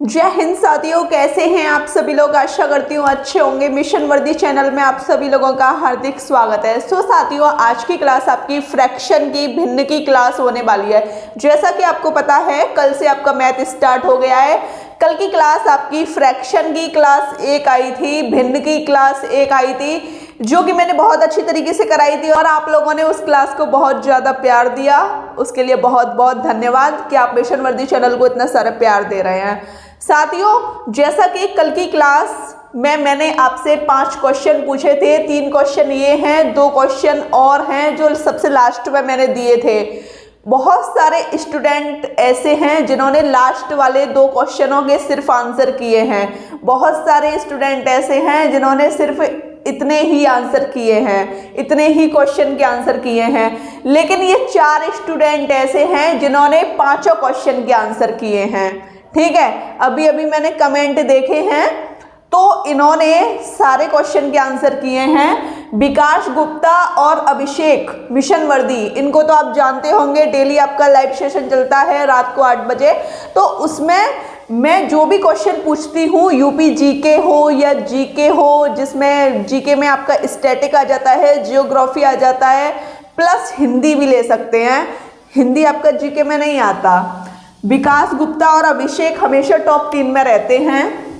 जय हिंद साथियों, कैसे हैं आप सभी लोग। आशा करती हूँ अच्छे होंगे। मिशन वर्दी चैनल में आप सभी लोगों का हार्दिक स्वागत है। सो साथियों, आज की क्लास आपकी फ्रैक्शन की भिन्न की क्लास होने वाली है। जैसा कि आपको पता है, कल से आपका मैथ स्टार्ट हो गया है। कल की क्लास आपकी फ्रैक्शन की क्लास 1 आई थी, भिन्न की क्लास 1 आई थी, जो कि मैंने बहुत अच्छी तरीके से कराई थी और आप लोगों ने उस क्लास को बहुत ज़्यादा प्यार दिया। उसके लिए बहुत बहुत धन्यवाद कि आप मिशन वर्दी चैनल को इतना सारा प्यार दे रहे हैं। साथियों, जैसा कि कल की क्लास में मैंने आपसे 5 क्वेश्चन पूछे थे, 3 क्वेश्चन ये हैं, 2 क्वेश्चन और हैं जो सबसे लास्ट में मैंने दिए थे। बहुत सारे स्टूडेंट ऐसे हैं जिन्होंने लास्ट वाले 2 क्वेश्चनों के सिर्फ आंसर किए हैं। बहुत सारे स्टूडेंट ऐसे हैं जिन्होंने सिर्फ इतने ही आंसर किए हैं, इतने ही क्वेश्चन के आंसर किए हैं। लेकिन ये 4 स्टूडेंट ऐसे हैं जिन्होंने 5 क्वेश्चन के आंसर किए हैं। ठीक है, अभी अभी मैंने कमेंट देखे हैं तो इन्होंने सारे क्वेश्चन के आंसर किए हैं। विकास गुप्ता और अभिषेक मिशन वर्दी, इनको तो आप जानते होंगे, डेली आपका लाइव सेशन चलता है रात को 8 बजे। तो उसमें मैं जो भी क्वेश्चन पूछती हूँ, यूपी जीके हो या जीके हो, जिसमें जीके में आपका स्टैटिक आ जाता है, जियोग्राफी आ जाता है, प्लस हिंदी भी ले सकते हैं। हिंदी आपका जीके में नहीं आता। विकास गुप्ता और अभिषेक हमेशा टॉप 3 में रहते हैं।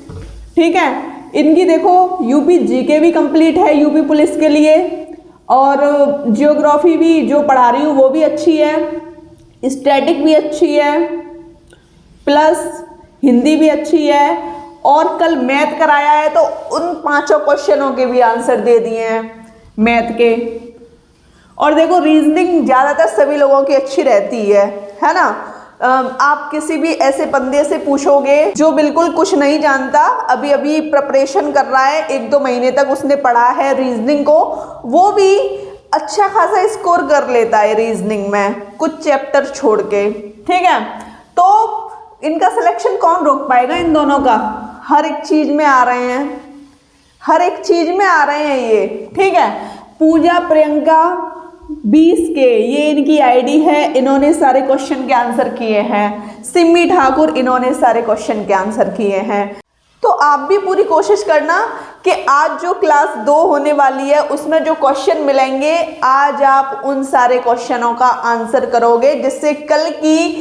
ठीक है, इनकी देखो यूपी जीके भी कंप्लीट है यूपी पुलिस के लिए, और जियोग्राफी भी जो पढ़ा रही हूँ वो भी अच्छी है, स्टैटिक भी अच्छी है, प्लस हिंदी भी अच्छी है, और कल मैथ कराया है तो उन 5 क्वेश्चनों के भी आंसर दे दिए हैं मैथ के। और देखो, रीजनिंग ज़्यादातर सभी लोगों की अच्छी रहती है ना। आप किसी भी ऐसे बंदे से पूछोगे जो बिल्कुल कुछ नहीं जानता, अभी अभी प्रिपरेशन कर रहा है, 1-2 महीने तक उसने पढ़ा है रीजनिंग को, वो भी अच्छा खासा स्कोर कर लेता है रीजनिंग में, कुछ चैप्टर छोड़ के। ठीक है, तो इनका सिलेक्शन कौन रोक पाएगा इन दोनों का। हर एक चीज़ में आ रहे हैं, हर एक चीज़ में आ रहे हैं ये। ठीक है, पूजा प्रियंका 20 के, ये इनकी आईडी है, इन्होंने सारे क्वेश्चन के आंसर किए हैं। सिमी ठाकुर, इन्होंने सारे क्वेश्चन के आंसर किए हैं। तो आप भी पूरी कोशिश करना कि आज जो क्लास 2 होने वाली है उसमें जो क्वेश्चन मिलेंगे, आज आप उन सारे क्वेश्चनों का आंसर करोगे, जिससे कल की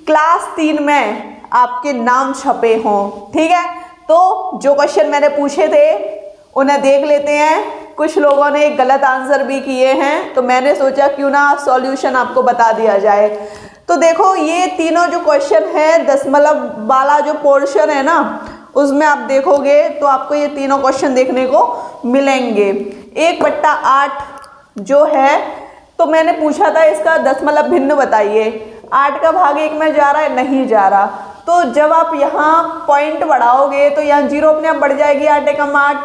क्लास 3 में आपके नाम छपे हों। ठीक है, तो जो क्वेश्चन मैंने पूछे थे उन्हें देख लेते हैं। कुछ लोगों ने गलत आंसर भी किए हैं, तो मैंने सोचा क्यों ना सॉल्यूशन आपको बता दिया जाए। तो देखो, ये तीनों जो क्वेश्चन है, दशमलव वाला जो पोर्शन है ना, उसमें आप देखोगे तो आपको ये तीनों क्वेश्चन देखने को मिलेंगे। 1/8 जो है, तो मैंने पूछा था इसका दशमलव भिन्न बताइए। 8 का भाग 1 में जा रहा है, नहीं जा रहा। तो जब आप यहाँ पॉइंट बढ़ाओगे तो यहाँ 0 अपने आप बढ़ जाएगी, 8 एकम 8।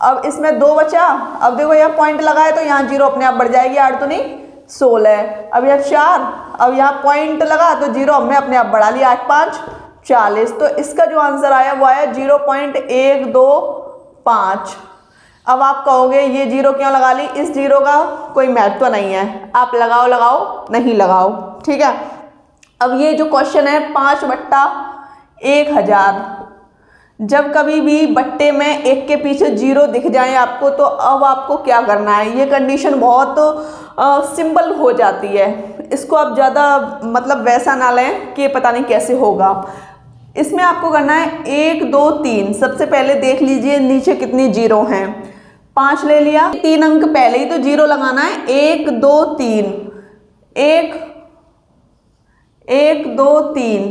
अब इसमें 2 बचा, अब देखो यहाँ पॉइंट लगाए तो यहाँ 0 अपने आप बढ़ जाएगी, 8 तो नहीं 16। अब यहाँ 4, अब यहाँ पॉइंट लगा तो 0 हमने अपने आप बढ़ा लिया, 8×5 = 40। तो इसका जो आंसर आया वो आया 0.125। अब आप कहोगे ये 0 क्यों लगा ली, इस 0 का कोई महत्व तो नहीं है, आप लगाओ लगाओ नहीं लगाओ। ठीक है, अब ये जो क्वेश्चन है 5/1000, जब कभी भी बट्टे में 1 के पीछे 0 दिख जाए आपको, तो अब आपको क्या करना है। ये कंडीशन बहुत सिंपल हो जाती है, इसको आप ज़्यादा मतलब वैसा ना लें कि पता नहीं कैसे होगा। इसमें आपको करना है 1 2 3। सबसे पहले देख लीजिए नीचे कितनी 0 हैं। 5 ले लिया, 3 अंक पहले ही तो 0 लगाना है। 1 2 3, 1 1 2 3,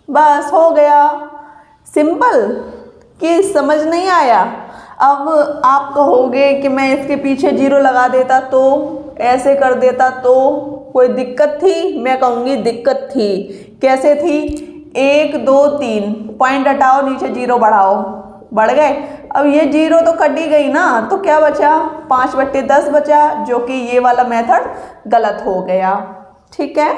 बस हो गया। सिंपल, कि समझ नहीं आया। अब आप कहोगे कि मैं इसके पीछे 0 लगा देता तो, ऐसे कर देता तो कोई दिक्कत थी। मैं कहूँगी दिक्कत थी। कैसे थी? 1 2 3, पॉइंट हटाओ, नीचे 0 बढ़ाओ, बढ़ गए। अब ये 0 तो कट ही गई ना, तो क्या बचा? 5/10 बचा, जो कि ये वाला मेथड गलत हो गया। ठीक है,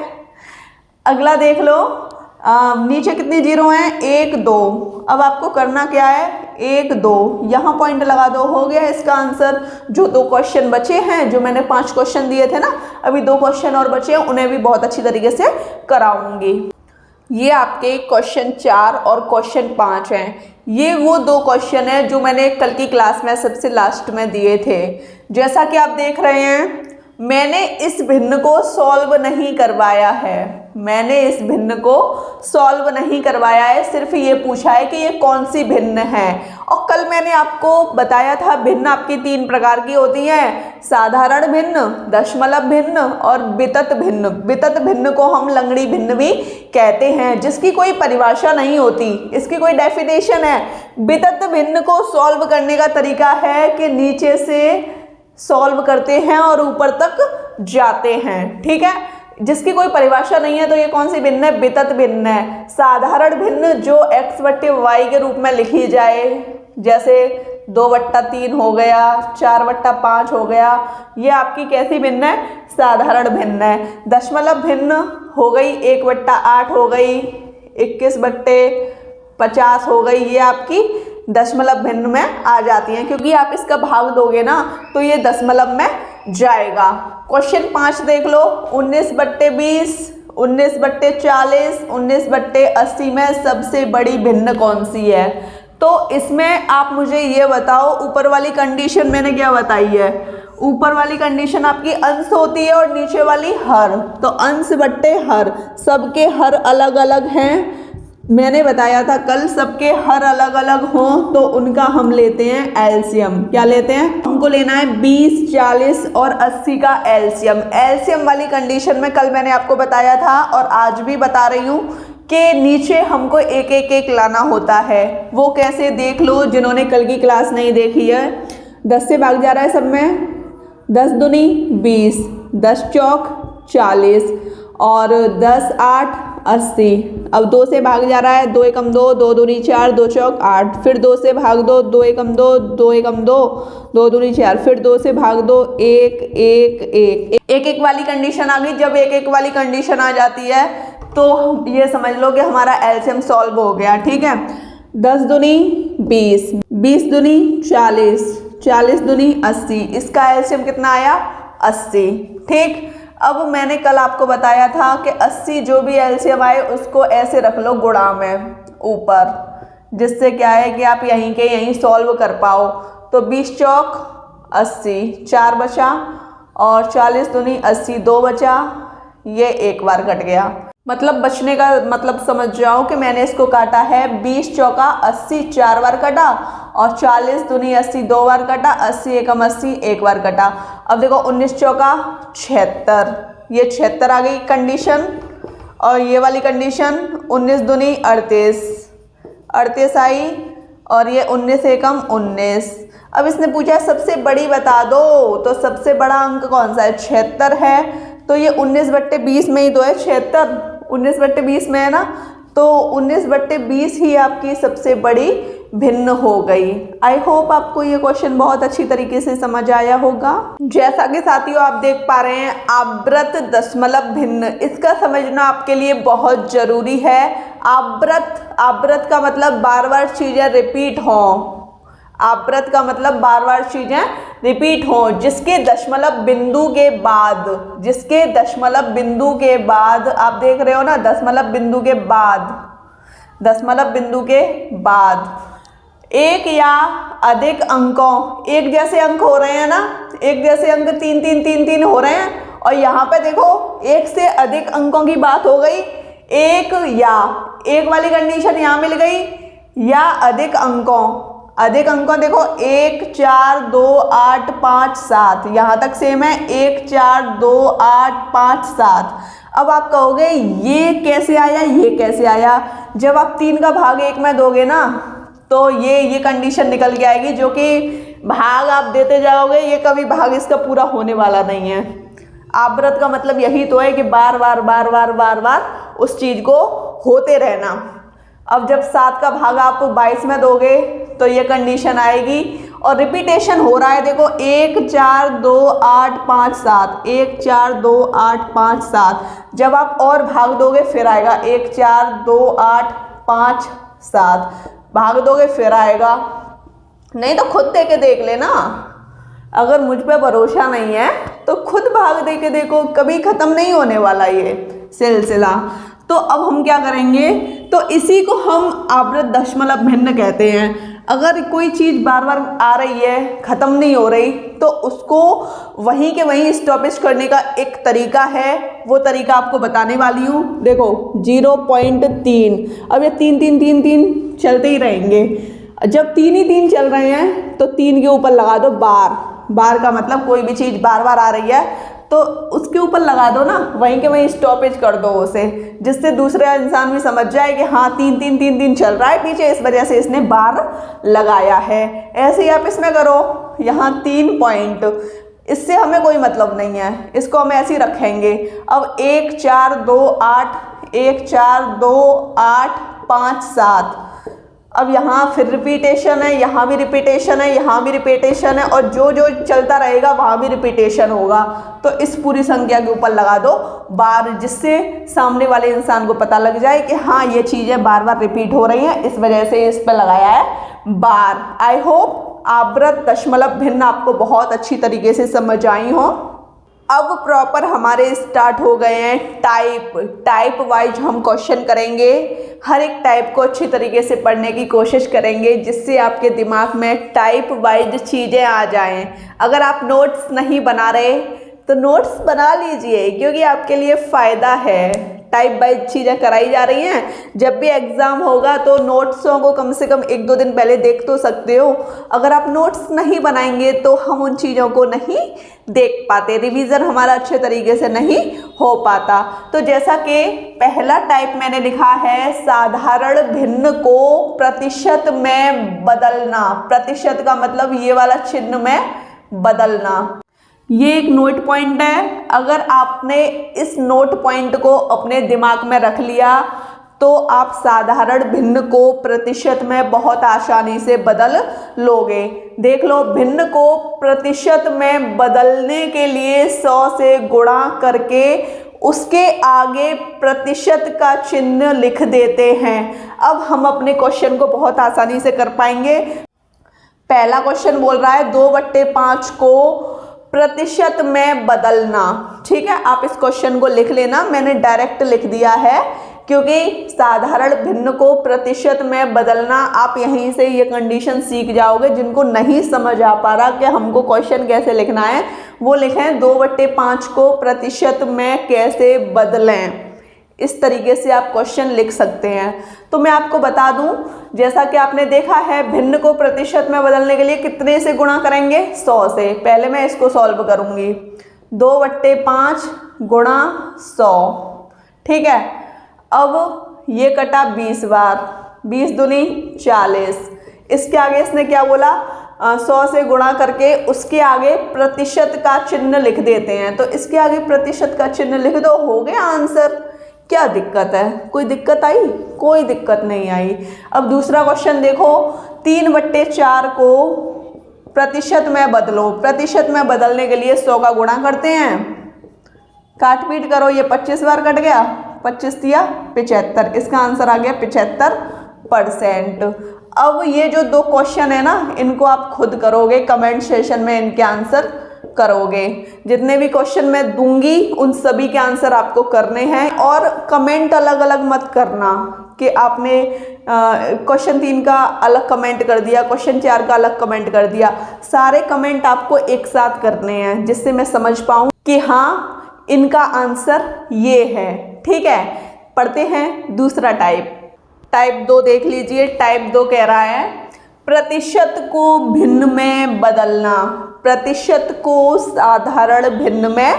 अगला देख लो। नीचे कितनी 0 हैं? 1 2। अब आपको करना क्या है? 1 2, यहाँ पॉइंट लगा दो, हो गया इसका आंसर। जो 2 क्वेश्चन बचे हैं, जो मैंने 5 क्वेश्चन दिए थे ना, अभी 2 क्वेश्चन और बचे हैं, उन्हें भी बहुत अच्छी तरीके से कराऊंगी। ये आपके क्वेश्चन 4 और क्वेश्चन 5 हैं। ये वो दो क्वेश्चन हैं जो मैंने कल की क्लास में सबसे लास्ट में दिए थे। जैसा कि आप देख रहे हैं, मैंने इस भिन्न को सॉल्व नहीं करवाया है। मैंने इस भिन्न को सॉल्व नहीं करवाया है, सिर्फ ये पूछा है कि ये कौन सी भिन्न है। और कल मैंने आपको बताया था भिन्न आपकी 3 प्रकार की होती हैं, साधारण भिन्न, दशमलव भिन्न और वितत भिन्न। वितत भिन्न को हम लंगड़ी भिन्न भी कहते हैं, जिसकी कोई परिभाषा नहीं होती, इसकी कोई डेफिनेशन है। वितत भिन्न को सॉल्व करने का तरीका है कि नीचे से सॉल्व करते हैं और ऊपर तक जाते हैं, ठीक है। जिसकी कोई परिभाषा नहीं है तो ये कौन सी भिन्न है? वितत भिन्न है। साधारण भिन्न जो x बट्टे y के रूप में लिखी जाए, जैसे 2/3 हो गया, 4/5 हो गया, ये आपकी कैसी भिन्न है? साधारण भिन्न है। दशमलव भिन्न हो गई, 1/8 हो गई, 21/50 हो गई, ये आपकी दशमलव भिन्न में आ जाती हैं, क्योंकि आप इसका भाग दोगे ना तो ये दशमलव में जाएगा। क्वेश्चन 5 देख लो, 19/20, 19/40, 19/80 में सबसे बड़ी भिन्न कौन सी है? तो इसमें आप मुझे ये बताओ, ऊपर वाली कंडीशन मैंने क्या बताई है? ऊपर वाली कंडीशन आपकी अंश होती है और नीचे वाली हर। तो अंश बट्टे हर, सबके हर अलग अलग हैं। मैंने बताया था कल, सबके हर अलग अलग हों तो उनका हम लेते हैं एलसीएम। क्या लेते हैं? हमको लेना है 20, 40 और 80 का एलसीएम। एलसीएम वाली कंडीशन में कल मैंने आपको बताया था और आज भी बता रही हूँ कि नीचे हमको एक एक एक लाना होता है। वो कैसे, देख लो जिन्होंने कल की क्लास नहीं देखी है। 10 से भाग जा रहा है सब में, 10 दूनी 20, 10 चौक 40 और 10 8 80। अब 2 से भाग जा रहा है, 2 एकम 2, 2 दूनी 4, 2 चौक 8। फिर 2 से भाग दो, 2 एकम 2, 2 एकम 2, 2 दूनी 4। फिर 2 से भाग दो, 1 1 1। एक एक वाली कंडीशन आ गई। जब एक एक वाली कंडीशन आ जाती है तो ये समझ लो कि हमारा एलसीएम सॉल्व हो गया, ठीक है। 10 दूनी 20, 20 दूनी 40, 40 दूनी 80। इसका एलसीएम कितना आया? 80, ठीक। अब मैंने कल आपको बताया था कि 80 जो भी एलसीएम आए उसको ऐसे रख लो गुणा में ऊपर, जिससे क्या है कि आप यहीं के यहीं सॉल्व कर पाओ। तो 20 चौक 80, 4 बचा और 40 दूनी 80, 2 बचा, ये एक बार कट गया। मतलब बचने का मतलब समझ जाओ कि मैंने इसको काटा है 20 चौका 80 4 बार कटा और 40 दूनी 80 2 बार कटा, 80 एकम 80 एक बार कटा। अब देखो 19 चौका 76, ये 76 आ गई कंडीशन। और ये वाली कंडीशन 19 दूनी 38, 38 आई और ये 19 एकम 19। अब इसने पूछा सबसे बड़ी बता दो, तो सबसे बड़ा अंक कौन सा है? 76 है। तो ये 19/20 में ही तो है 76, 19/20 में है ना, तो 19/20 ही आपकी सबसे बड़ी भिन्न हो गई। आई होप आपको ये क्वेश्चन बहुत अच्छी तरीके से समझ आया होगा। जैसा कि साथियों आप देख पा रहे हैं, आवृत दशमलव भिन्न, इसका समझना आपके लिए बहुत जरूरी है। आवृत का मतलब बार बार चीजें रिपीट हों। आवृत का मतलब बार बार चीजें रिपीट हों, जिसके दशमलव बिंदु के बाद, जिसके दशमलव बिंदु के बाद, आप देख रहे हो ना, दशमलव बिंदु के बाद, दशमलव बिंदु के बाद एक या अधिक अंकों, एक जैसे अंक हो रहे हैं ना, एक जैसे अंक 3 3 3 3 हो रहे हैं। और यहाँ पे देखो एक से अधिक अंकों की बात हो गई। एक या, एक वाली कंडीशन यहाँ मिल गई, या अधिक अंकों। अधिक अंकों देखो 1 4 2 8 5 7, यहाँ तक सेम है, 1 4 2 8 5 7। अब आप कहोगे ये कैसे आया, ये कैसे आया? जब आप 3 का भाग 1 में दोगे ना तो ये कंडीशन निकल के आएगी, जो कि भाग आप देते जाओगे, ये कभी भाग इसका पूरा होने वाला नहीं है। आवृत का मतलब यही तो है कि बार बार बार बार बार बार उस चीज को होते रहना। अब जब 7 का भाग आप 22 में दोगे तो ये कंडीशन आएगी और रिपीटेशन हो रहा है। देखो 1 4 2 8 5 7, 1 4 2 8 5 7। जब आप और भाग दोगे फिर आएगा 1 4 2 8 5 7, भाग दोगे फिर आएगा। नहीं तो खुद दे के देख लेना। अगर मुझ पे भरोसा नहीं है तो खुद भाग दे के देखो, कभी ख़त्म नहीं होने वाला ये सिलसिला। तो अब हम क्या करेंगे, तो इसी को हम आवृत दशमलव भिन्न कहते हैं। अगर कोई चीज़ बार बार आ रही है, ख़त्म नहीं हो रही, तो उसको वहीं के वहीं स्टॉपेज करने का एक तरीका है, वो तरीका आपको बताने वाली हूँ। देखो 0.3, अब ये 3 3 3 3 चलते ही रहेंगे। जब 3 ही 3 चल रहे हैं तो 3 के ऊपर लगा दो बार। बार का मतलब कोई भी चीज़ बार बार आ रही है तो उसके ऊपर लगा दो ना, वहीं के वहीं स्टॉपेज कर दो उसे, जिससे दूसरा इंसान भी समझ जाए कि हाँ 3 3 3 3 चल रहा है पीछे, इस वजह से इसने बार लगाया है। ऐसे ही आप इसमें करो, यहाँ 3 पॉइंट, इससे हमें कोई मतलब नहीं है, इसको हम ऐसे ही रखेंगे। अब 1 4 2 8, 1 4 2 8 5 7। अब यहाँ फिर रिपीटेशन है, यहाँ भी रिपीटेशन है, यहाँ भी रिपीटेशन है, और जो जो चलता रहेगा वहाँ भी रिपीटेशन होगा। तो इस पूरी संख्या के ऊपर लगा दो बार, जिससे सामने वाले इंसान को पता लग जाए कि हाँ ये चीज़ें बार बार रिपीट हो रही हैं, इस वजह से इस पर लगाया है बार। आई होप आवृत दशमलव भिन्न आपको बहुत अच्छी तरीके से समझ आई हो। अब प्रॉपर हमारे स्टार्ट हो गए हैं टाइप वाइज हम क्वेश्चन करेंगे। हर एक टाइप को अच्छी तरीके से पढ़ने की कोशिश करेंगे, जिससे आपके दिमाग में टाइप वाइज चीज़ें आ जाएं। अगर आप नोट्स नहीं बना रहे तो नोट्स बना लीजिए, क्योंकि आपके लिए फ़ायदा है। टाइप वाइज चीज़ें कराई जा रही हैं। जब भी एग्ज़ाम होगा तो नोट्सों को कम से कम 1-2 दिन पहले देख तो सकते हो। अगर आप नोट्स नहीं बनाएंगे तो हम उन चीज़ों को नहीं देख पाते, रिवीजन हमारा अच्छे तरीके से नहीं हो पाता। तो जैसा कि पहला टाइप मैंने लिखा है, साधारण भिन्न को प्रतिशत में बदलना। प्रतिशत का मतलब ये वाला चिन्ह में बदलना। ये एक नोट पॉइंट है। अगर आपने इस नोट पॉइंट को अपने दिमाग में रख लिया तो आप साधारण भिन्न को प्रतिशत में बहुत आसानी से बदल लोगे। देख लो, भिन्न को प्रतिशत में बदलने के लिए 100 से गुणा करके उसके आगे प्रतिशत का चिन्ह लिख देते हैं। अब हम अपने क्वेश्चन को बहुत आसानी से कर पाएंगे। पहला क्वेश्चन बोल रहा है 2/5 को प्रतिशत में बदलना। ठीक है, आप इस क्वेश्चन को लिख लेना, मैंने डायरेक्ट लिख दिया है, क्योंकि साधारण भिन्न को प्रतिशत में बदलना आप यहीं से ये कंडीशन सीख जाओगे। जिनको नहीं समझ आ पा रहा कि हमको क्वेश्चन कैसे लिखना है, वो लिखें 2/5 को प्रतिशत में कैसे बदलें। इस तरीके से आप क्वेश्चन लिख सकते हैं। तो मैं आपको बता दूं, जैसा कि आपने देखा है, भिन्न को प्रतिशत में बदलने के लिए कितने से गुणा करेंगे? 100 से। पहले मैं इसको सॉल्व करूंगी, 2/5 गुणा 100। ठीक है, अब ये कटा 20 बार, 20 दूनी 40। इसके आगे इसने क्या बोला? 100 से गुणा करके उसके आगे प्रतिशत का चिन्ह लिख देते हैं। तो इसके आगे प्रतिशत का चिन्ह लिख दो, हो गया आंसर। क्या दिक्कत है? कोई दिक्कत आई? कोई दिक्कत नहीं आई। अब दूसरा क्वेश्चन देखो, 3/4 को प्रतिशत में बदलो। प्रतिशत में बदलने के लिए 100 का गुणा करते हैं, काट पीट करो, ये 25 बार कट गया, 25 दिया 75, इसका आंसर आ गया 75%। अब ये जो 2 क्वेश्चन है ना, इनको आप खुद करोगे, कमेंट सेशन में इनके आंसर करोगे। जितने भी क्वेश्चन मैं दूंगी उन सभी के आंसर आपको करने हैं। और कमेंट अलग अलग मत करना कि आपने क्वेश्चन 3 का अलग कमेंट कर दिया, क्वेश्चन 4 का अलग कमेंट कर दिया। सारे कमेंट आपको एक साथ करने हैं, जिससे मैं समझ पाऊँ कि हाँ इनका आंसर ये है। ठीक है, पढ़ते हैं दूसरा टाइप 2 देख लीजिए। टाइप 2 कह रहा है प्रतिशत को भिन्न में बदलना। प्रतिशत को साधारण भिन्न में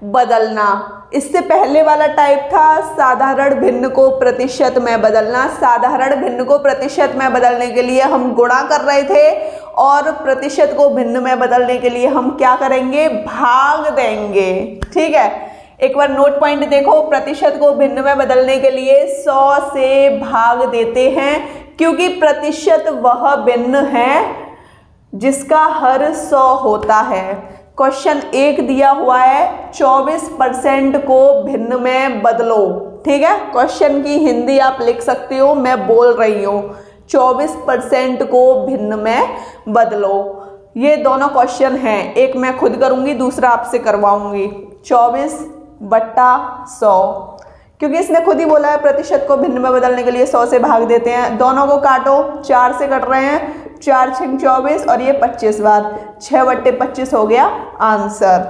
बदलना। इससे पहले वाला टाइप था साधारण भिन्न को प्रतिशत में बदलना। साधारण भिन्न को प्रतिशत में बदलने के लिए हम गुणा कर रहे थे, और प्रतिशत को भिन्न में बदलने के लिए हम क्या करेंगे? भाग देंगे। ठीक है, एक बार नोट पॉइंट देखो, प्रतिशत को भिन्न में बदलने के लिए 100 से भाग देते हैं, क्योंकि प्रतिशत वह भिन्न है जिसका हर 100 होता है। क्वेश्चन 1 दिया हुआ है 24% को भिन्न में बदलो। ठीक है, क्वेश्चन की हिंदी आप लिख सकते हो, मैं बोल रही हूँ 24% को भिन्न में बदलो। ये दोनों क्वेश्चन हैं, एक मैं खुद करूँगी, दूसरा आपसे करवाऊँगी। 24/100 क्योंकि इसने खुद ही बोला है प्रतिशत को भिन्न में बदलने के लिए 100 से भाग देते हैं। दोनों को काटो, 4 से कट रहे हैं, 4 6 24 और ये 25 बार, 6/25 हो गया आंसर।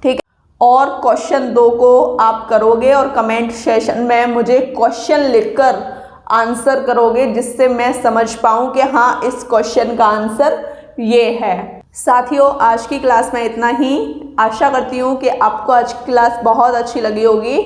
ठीक है, और क्वेश्चन 2 को आप करोगे और कमेंट सेशन में मुझे क्वेश्चन लिखकर आंसर करोगे, जिससे मैं समझ पाऊँ कि हाँ इस क्वेश्चन का आंसर ये है। साथियों, आज की क्लास में इतना ही। आशा करती हूँ कि आपको आज की क्लास बहुत अच्छी लगी होगी।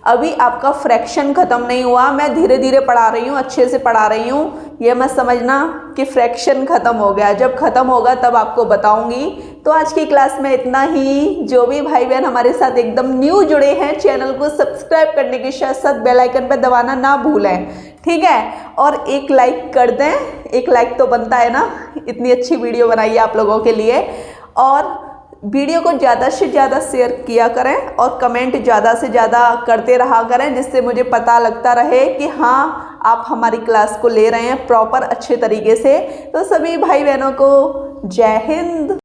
अभी आपका फ्रैक्शन ख़त्म नहीं हुआ, मैं धीरे धीरे पढ़ा रही हूँ, अच्छे से पढ़ा रही हूँ। ये मत समझना कि फ्रैक्शन ख़त्म हो गया, जब ख़त्म होगा तब आपको बताऊँगी। तो आज की क्लास में इतना ही। जो भी भाई बहन हमारे साथ एकदम न्यू जुड़े हैं, चैनल को सब्सक्राइब करने के साथ साथ बेल आइकन पर दबाना ना भूलें, ठीक है। और एक लाइक कर दें, एक लाइक तो बनता है ना, इतनी अच्छी वीडियो बनाई है आप लोगों के लिए। और वीडियो को ज़्यादा से ज़्यादा शेयर किया करें और कमेंट ज़्यादा से ज़्यादा करते रहा करें, जिससे मुझे पता लगता रहे कि हाँ आप हमारी क्लास को ले रहे हैं प्रॉपर अच्छे तरीके से। तो सभी भाई बहनों को जय हिंद।